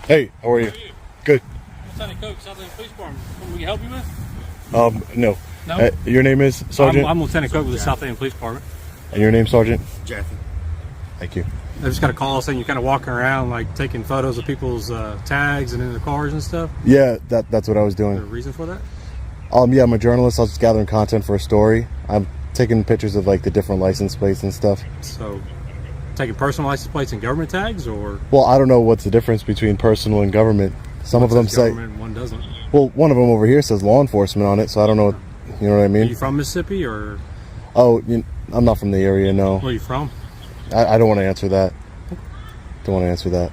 Hey, how are you? Good. Lieutenant Coke, South End Police Department. Something we can help you with? No. No? Your name is Sergeant? I'm Lieutenant Coke with the South End Police Department. And your name, Sergeant? Jeffy. Thank you. I just got a call saying you're kind of walking around, like taking photos of people's tags and in their cars and stuff. Yeah, that's what I was doing. Is there a reason for that? Yeah, I'm a journalist. I was just gathering content for a story. I'm taking pictures of like the different license plates and stuff. So, taking personal license plates and government tags, or? Well, I don't know what's the difference between personal and government. Some of them say government, one doesn't. Well, one of them over here says law enforcement on it, so I don't know. You know what I mean? Are you from Mississippi, or? Oh, I'm not from the area. No. Where are you from? I don't want to answer that. Don't want to answer that.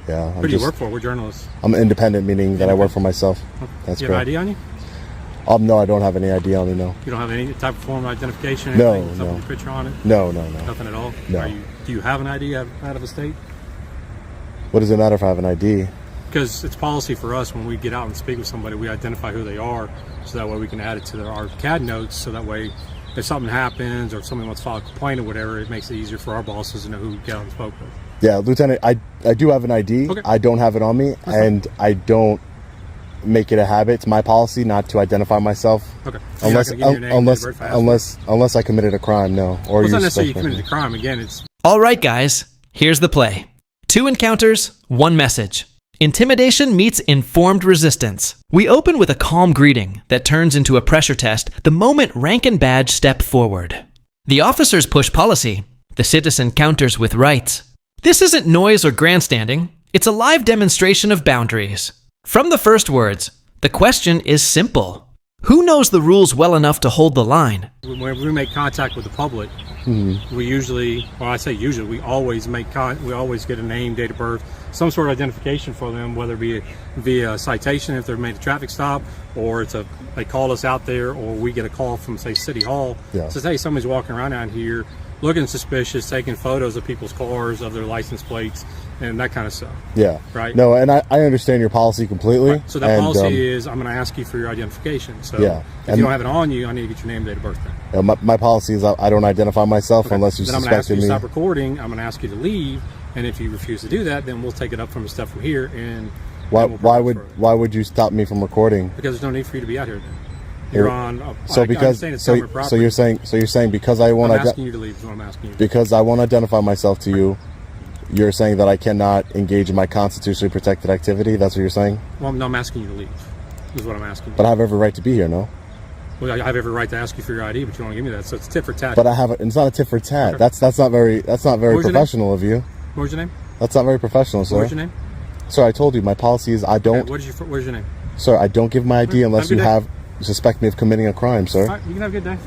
Yeah. Who do you work for? We're journalists. I'm independent, meaning that I work for myself. That's Do you have correct. an ID on you? No, I don't have any ID on me. No. You don't have any type of form of identification? No, Anything? no. Something with your picture on it? No. Nothing at all? No. Do you have an ID out of a state? What does it matter if I have an ID? Because it's policy for us when we get out and speak with somebody, we identify who they are, so that way we can add it to our CAD notes, so that way if something happens or if somebody wants to file a complaint or whatever, it makes it easier for our bosses to know who we got and spoke with. Yeah, Lieutenant, I do have an ID. Okay. I don't have it on me, and I don't make it a habit. It's my policy not to identify myself. Okay. Unless I committed a crime, no. Or It's not necessarily you committed a crime. Again, it's... All right, guys, here's the play. 2 encounters, 1 message. Intimidation meets informed resistance. We open with a calm greeting that turns into a pressure test the moment rank and badge step forward. The officers push policy. The citizen counters with rights. This isn't noise or grandstanding. It's a live demonstration of boundaries. From the first words, the question is simple. Who knows the rules well enough to hold the line? When we make contact with the public, we usually, well, I say usually, we always get a name, date of birth, some sort of identification for them, whether it be via citation if they've made a traffic stop, or they call us out there, or we get a call from, say, City Hall. Yeah. Says, hey, somebody's walking around out here looking suspicious, taking photos of people's cars, of their license plates, and that kind of stuff. Yeah. Right? No, and I understand your policy completely. Right. So that policy is, I'm going to ask you for your identification. So yeah. If you don't have it on you, I need to get your name, date of birth then. My policy is I don't identify myself unless you then suspected me. I'm going to ask you to stop recording. I'm going to ask you to leave, and if you refuse to do that, then we'll take it up from the stuff from here. And why would you stop me from recording? Because there's no need for you to be out here then. You're on. So you're saying because I won't. I'm asking you to leave. Is what I'm asking you. Because I won't identify myself to you. You're saying that I cannot engage in my constitutionally protected activity. That's what you're saying. Well, no, I'm asking you to leave. Is what I'm asking you. But I have every right to be here. No. Well, I have every right to ask you for your ID, but you don't want to give me that. So it's tit for tat. But it's not a tit for tat. Okay. That's not very professional of you. What was your name? That's not very professional, sir. What was your name? Sir, I told you my policy is I don't. Okay, what is your name? Sir, I don't give my ID unless you suspect me of committing a crime, sir. All right, you can have a good day.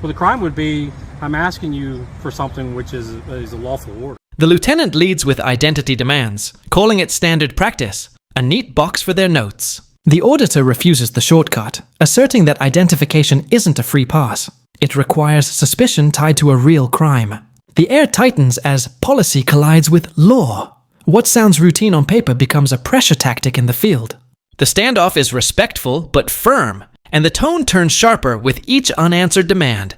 Well, the crime would be I'm asking you for something which is a lawful order. The lieutenant leads with identity demands, calling it standard practice, a neat box for their notes. The auditor refuses the shortcut, asserting that identification isn't a free pass. It requires suspicion tied to a real crime. The air tightens as policy collides with law. What sounds routine on paper becomes a pressure tactic in the field. The standoff is respectful but firm, and the tone turns sharper with each unanswered demand.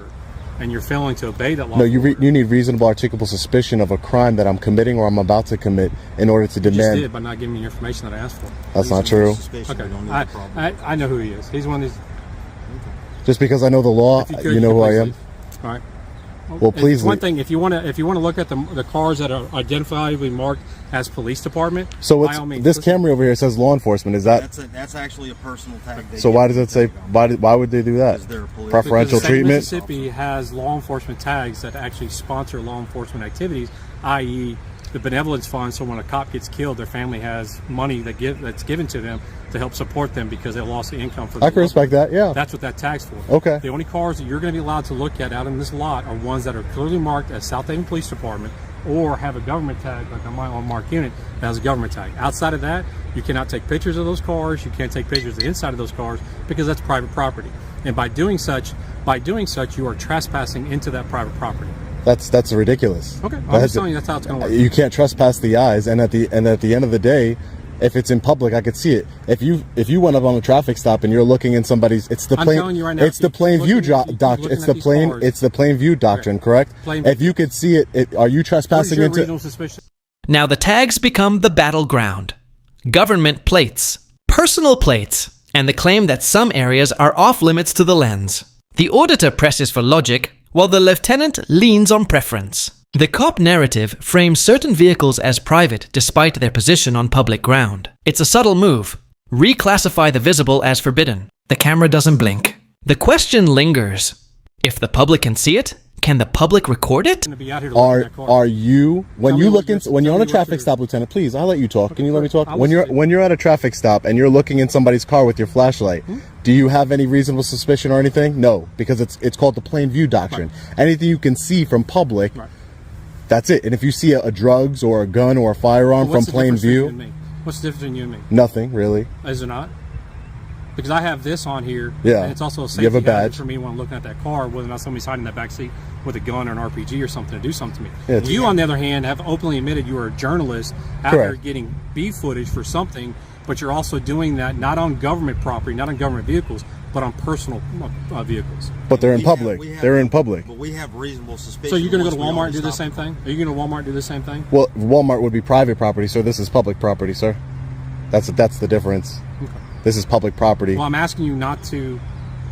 And you're failing to obey that law. No, you need reasonable articulable suspicion of a crime that I'm committing or I'm about to commit in order to demand. You just did by not giving me the information that I asked for. That's not true. Okay, I know who he is. He's one of these. Just because I know the law, you know who I am. All right. Well, please. One thing, if you want to look at the cars that are identifiably marked as police department. So this Camry over here says law enforcement. Is that? That's actually a personal tag. So why does it say? Why would they do that? Preferential treatment. Mississippi has law enforcement tags that actually sponsor law enforcement activities, i.e., the benevolence fund. So when a cop gets killed, their family has money that's given to them to help support them because they lost the income for. I can respect that. Yeah. That's what that tag's for. Okay. The only cars that you're going to be allowed to look at out in this lot are ones that are clearly marked as South Haven Police Department or have a government tag, like on my unmarked unit that has a government tag. Outside of that, you cannot take pictures of those cars. You can't take pictures of the inside of those cars because that's private property. And by doing such, you are trespassing into that private property. That's ridiculous. Okay, I'm just telling you that's how it's going to work. You can't trespass the eyes, and at the end of the day, if it's in public, I could see it. If you went up on a traffic stop and you're looking in somebody's, it's the plain. I'm telling you right now, it's the plain view doctrine. It's the plain view doctrine, correct? If you could see it, are you trespassing into? Now the tags become the battleground. government plates, personal plates, and the claim that some areas are off limits to the lens. The auditor presses for logic, while the lieutenant leans on preference. The cop narrative frames certain vehicles as private despite their position on public ground. It's a subtle move. Reclassify the visible as forbidden. The camera doesn't blink. The question lingers. If the public can see it, can the public record it? Are you when you're on a traffic stop, Lieutenant? Please, I'll let you talk. Can you let me talk? When you're at a traffic stop and you're looking in somebody's car with your flashlight, do you have any reasonable suspicion or anything? No, because it's called the plain view doctrine. Right. Anything you can see from public, that's it. And if you see a drugs or a gun or a firearm from plain view, what's the difference between you and me? Nothing really. Is it not? Because I have this on here, yeah, and it's also a safety you have a badge for me when I'm looking at that car, whether or not somebody's hiding in that back seat with a gun or an RPG or something to do something to me. Yeah, you, on the other hand, have openly admitted you are a journalist out there getting B footage for something, but you're also doing that not on government property, not on government vehicles, but on personal vehicles. But they're in public. They're in public. But we have reasonable suspicion. So you're going to go to Walmart and do the same thing? Are you going to Walmart and do the same thing? Well, Walmart would be private property, so this is public property, sir. That's the difference. Okay. This is public property. Well, I'm asking you not to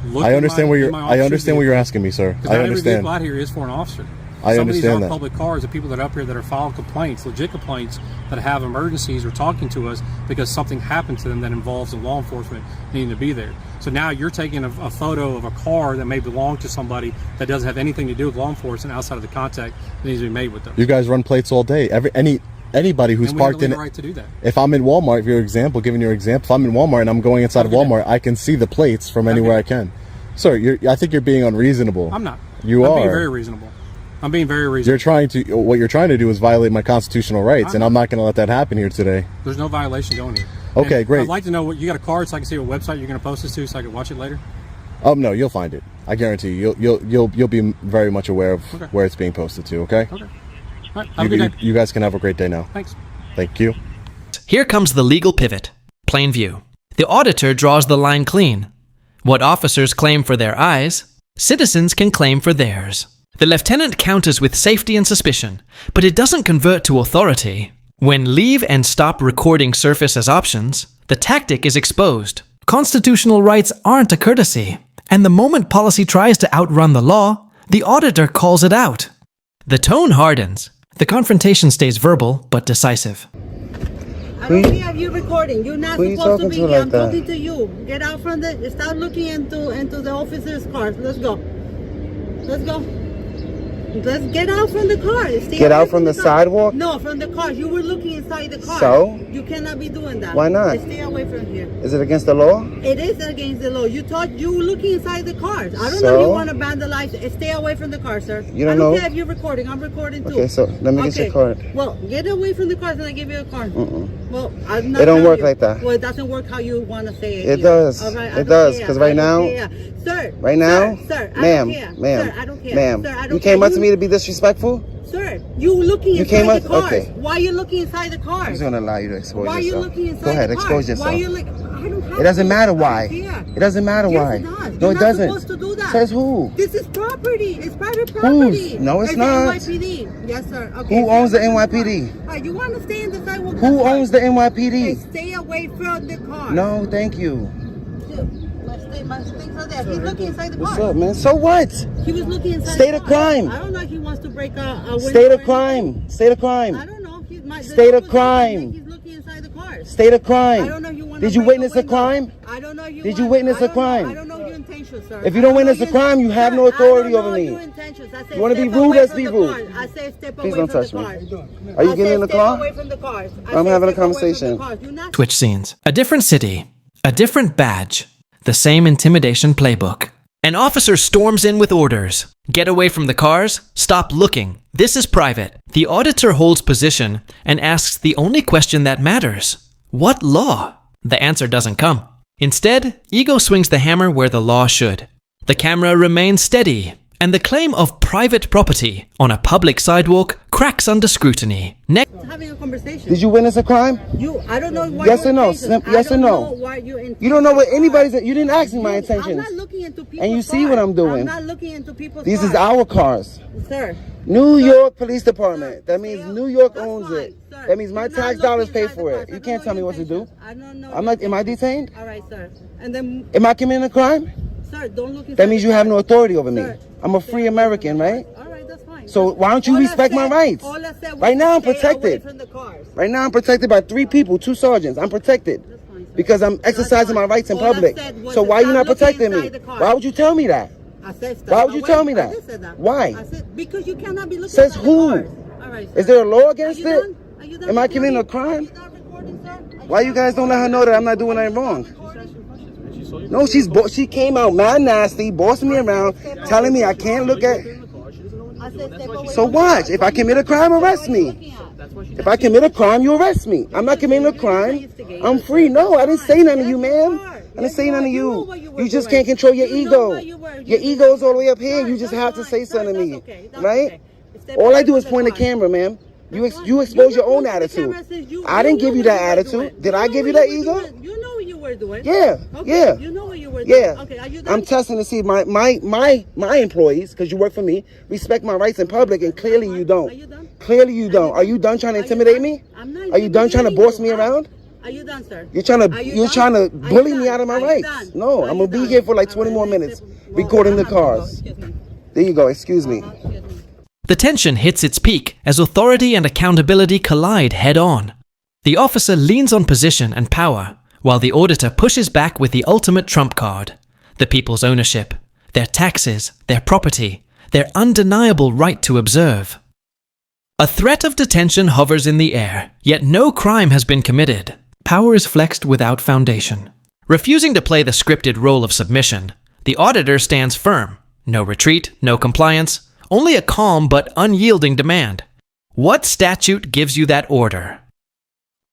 look. I understand what you're asking me, sir. I understand. Every vehicle out here is for an officer. I Some understand of these aren't that. public cars. The people that are up here that are filing complaints, legit complaints, that have emergencies or talking to us because something happened to them that involves the law enforcement needing to be there. So now you're taking a photo of a car that may belong to somebody that doesn't have anything to do with law enforcement outside of the contact that needs to be made with them. You guys run plates all day. Anybody who's parked in it. Right to do that. If I'm in Walmart, giving your example, if I'm in Walmart and I'm going inside of Walmart, I can see the plates from anywhere I can. Sir, I think you're being unreasonable. I'm not. I'm being very reasonable. I'm being very reasonable. What you're trying to do is violate my constitutional rights, and I'm not going to let that happen here today. There's no violation going here. Okay, and great. I'd like to know what you got a card so I can see what website you're going to post this to so I can watch it later. No, you'll find it. I guarantee you. You'll be very much aware of where it's being posted to. Okay. Okay. All right. Have a good day. You guys can have a great day now. Thanks. Thank you. Here comes the legal pivot. Plain view. The auditor draws the line clean. What officers claim for their eyes, citizens can claim for theirs. The lieutenant counters with safety and suspicion, but it doesn't convert to authority. When leave and stop recording surface as options, the tactic is exposed. Constitutional rights aren't a courtesy, and the moment policy tries to outrun the law, the auditor calls it out. The tone hardens. The confrontation stays verbal but decisive. I don't care if you're recording. You're not supposed to be here. I'm talking to you. Get out from stop looking into the officer's cars. Let's go. Let's go. Let's get out from the car. Get out from the sidewalk? No, from the car. You were looking inside the car. So? You cannot be doing that. Why not? Stay away from here. Is it against the law? It is against the law. You were looking inside the cars. I don't know if you want to vandalize. Stay away from the car, sir. You don't know? I don't care if you're recording. I'm recording too. Okay, so let me get your card. Well, get away from the cars and I give you a card. Well, I'm not. It don't work like that. Well, it doesn't work how you want to say it. It does. All right, it does. Because right now, sir. Right now, sir, ma'am, Sir, I don't care. Ma'am, Sir, I don't you came care. up to me to be disrespectful? Sir, you looking You inside came up- the cars. okay. Why are you looking inside the I'm cars? just gonna allow you to expose Why are you yourself. looking inside Go ahead, the cars? expose yourself. Why are you like? I don't have It doesn't to. matter I why. don't care. It doesn't matter Yes, why. it does. No, You're it not doesn't. supposed to do that. Says who? This is property. It's private property. Whose? No, it's the not. NYPD. Yes, sir. Okay. Who owns the NYPD? Right, you want to stay in the sidewalk? Who owns the NYPD? Stay away from the car. No, thank you. My things are there. He's looking inside the car. What's up, man? So what? He was looking inside State the of car. crime. I don't know if he wants to break a window. State of or crime. anything. State of crime. I don't know. State of crime. He's looking inside the car. State of crime. I don't know if you want Did to you break witness a window. crime? I don't know if you Did you want- witness I a don't know- crime? I don't know your intentions, sir. If you don't I witness a know your- crime, you have no Sir, authority I over don't me. know your intentions. I said You wanna be step rude? away Let's from be the rude. cars. I said step Please away don't from touch the me. cars. Are you I getting said in the step car? away from the cars. I I'm said having a step away from the conversation. cars. You're not- Twitch scenes. A different city. A different badge. The same intimidation playbook. An officer storms in with orders. Get away from the cars. Stop looking. This is private. The auditor holds position and asks the only question that matters. What law? The answer doesn't come. Instead, ego swings the hammer where the law should. The camera remains steady And the claim of private property on a public sidewalk cracks under scrutiny. Having a conversation. Did you witness a crime? I don't know why. Yes or no? Yes or no? You don't know what anybody's. You didn't ask me my intentions. I'm not looking into people's And you see cars. what I'm doing. I'm not looking into people's These cars. is our cars. Sir. New York Police Department. That means Sir, New York that's owns fine, it. sir. That means my You're not tax dollars looking pay inside for the it. cars. You I can't don't tell me know what to your do. intentions. I don't know. I'm not. Am I detained? All right, sir. And then, Am I committing a crime? sir, don't look inside That means the you have car. no authority over me. Sir. I'm a free American, right? All right, that's fine. So why don't you All I respect my said- rights? all I said was Right now I'm stay protected. away from the cars. Right now I'm protected by 3 people, 2 sergeants. I'm protected That's fine, sir. because I'm exercising my fine. rights in All I public. said was So to why you stop not looking protecting me? inside the car. Why would you tell me that? I said stay Why would you away. tell me I that? did say that. Why? I said because you cannot be looking Says inside who? the cars. All right, sir. Is there a law against Are you it? done? Are you done Am I recording? committing a Are crime? you done recording, sir? Are Why you guys don't let her know that I'm not doing anything wrong? No, she came out mad nasty, bossing me around, telling me I can't look at. I said step away So from the watch. cars. If I commit a crime, arrest me. Looking at. If I commit a crime, you arrest me. I'm not committing a crime. I'm free. No, I didn't say nothing to you, ma'am. I didn't say nothing to you. You just can't control your ego. Your ego is all the way up here. You just have to say something to me, right? All I do is point the camera, ma'am. You expose your own attitude. I didn't give you that attitude. Did I give you that ego? You know what you were doing. Yeah, Okay, yeah. You know what you were doing. Yeah, Okay, are you done? I'm testing to see if my employees, because you work for me, respect my rights in public, and clearly you don't. Are you done? Clearly you don't. Are you done trying to intimidate me? I'm not Are you done trying to boss me around? Are you done, sir? You're trying Are you to done? Are you bully me done? out of my Are you rights. done? No, Are I'm you gonna be done? here for like All 20 right, more let's minutes step- recording I the have to go. cars. Excuse me. There you go. Excuse me. Excuse me. The tension hits its peak as authority and accountability collide head-on. The officer leans on position and power, while the auditor pushes back with the ultimate trump card: the people's ownership, their taxes, their property, their undeniable right to observe. A threat of detention hovers in the air, yet no crime has been committed. Power is flexed without foundation. Refusing to play the scripted role of submission, the auditor stands firm. No retreat, no compliance, only a calm but unyielding demand. What statute gives you that order?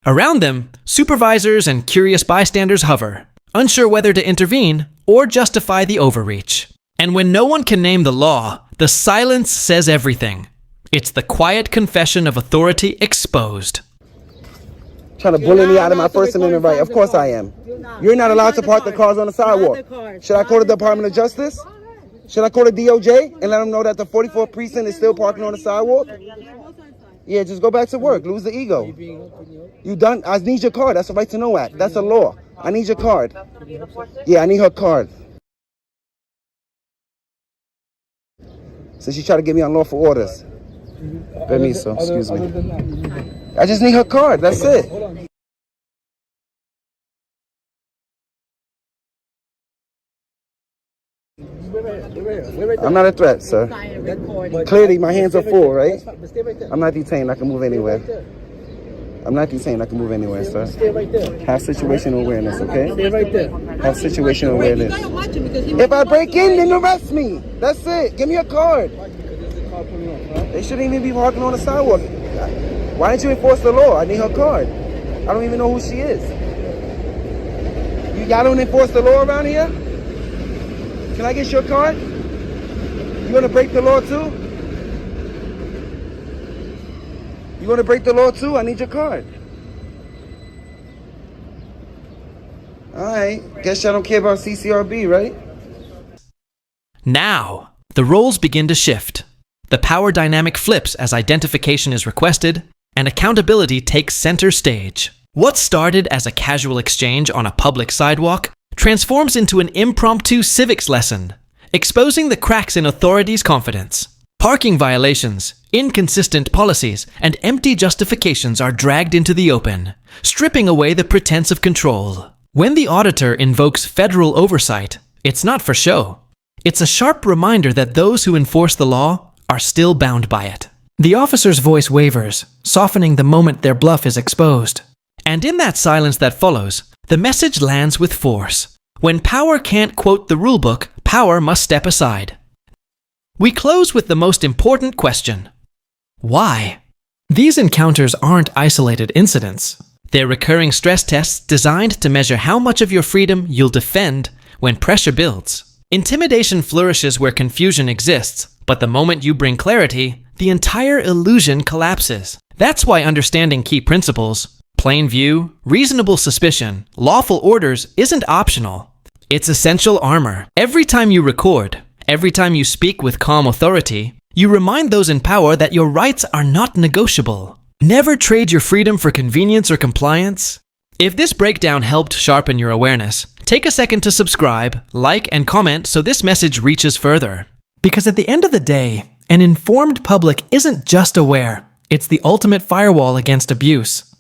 Around them, supervisors and curious bystanders hover, unsure whether to intervene or justify the overreach. And when no one can name the law, the silence says everything. It's the quiet confession of authority exposed. Trying to bully me out of my First Amendment right. Of course I am. You're not allowed to park the cars on the sidewalk. Should I call the Department of Justice? Should I call the DOJ and let them know that the 44th precinct is still parking on the sidewalk? Yeah, just go back to work. Lose the ego. You done? I need your card. That's a right to know act. That's a law. I need your card. Yeah, I need her card. So she tried to get me unlawful orders. Permiso, excuse me. I just need her card. That's it. I'm not a threat, sir. Clearly, my hands are full, right? I'm not detained. I can move anywhere. I'm not detained. I can move anywhere, sir. Have situational awareness, okay? Stay right there. Have situational Wait, you awareness. gotta watch him because he If I break in, then arrest me. That's it. Give me a card. They shouldn't even be parking on the sidewalk. Why didn't you enforce the law? I need her card. I don't even know who she is. Y'all don't enforce the law around here? Can I get your card? You gonna break the law too? You gonna break the law too? I need your card. Alright, guess y'all don't care about CCRB, right? Now, the roles begin to shift. The power dynamic flips as identification is requested, and accountability takes center stage. What started as a casual exchange on a public sidewalk transforms into an impromptu civics lesson, exposing the cracks in authorities' confidence. Parking violations, inconsistent policies, and empty justifications are dragged into the open, stripping away the pretense of control. When the auditor invokes federal oversight, it's not for show. It's a sharp reminder that those who enforce the law are still bound by it. The officer's voice wavers, softening the moment their bluff is exposed. And in that silence that follows, the message lands with force. When power can't quote the rulebook, power must step aside. We close with the most important question. Why? These encounters aren't isolated incidents. They're recurring stress tests designed to measure how much of your freedom you'll defend when pressure builds. Intimidation flourishes where confusion exists, but the moment you bring clarity, the entire illusion collapses. That's why understanding key principles, plain view, reasonable suspicion, lawful orders isn't optional. It's essential armor. Every time you record, every time you speak with calm authority, you remind those in power that your rights are not negotiable. Never trade your freedom for convenience or compliance. If this breakdown helped sharpen your awareness, take a second to subscribe, like, and comment so this message reaches further. Because at the end of the day, an informed public isn't just aware, it's the ultimate firewall against abuse.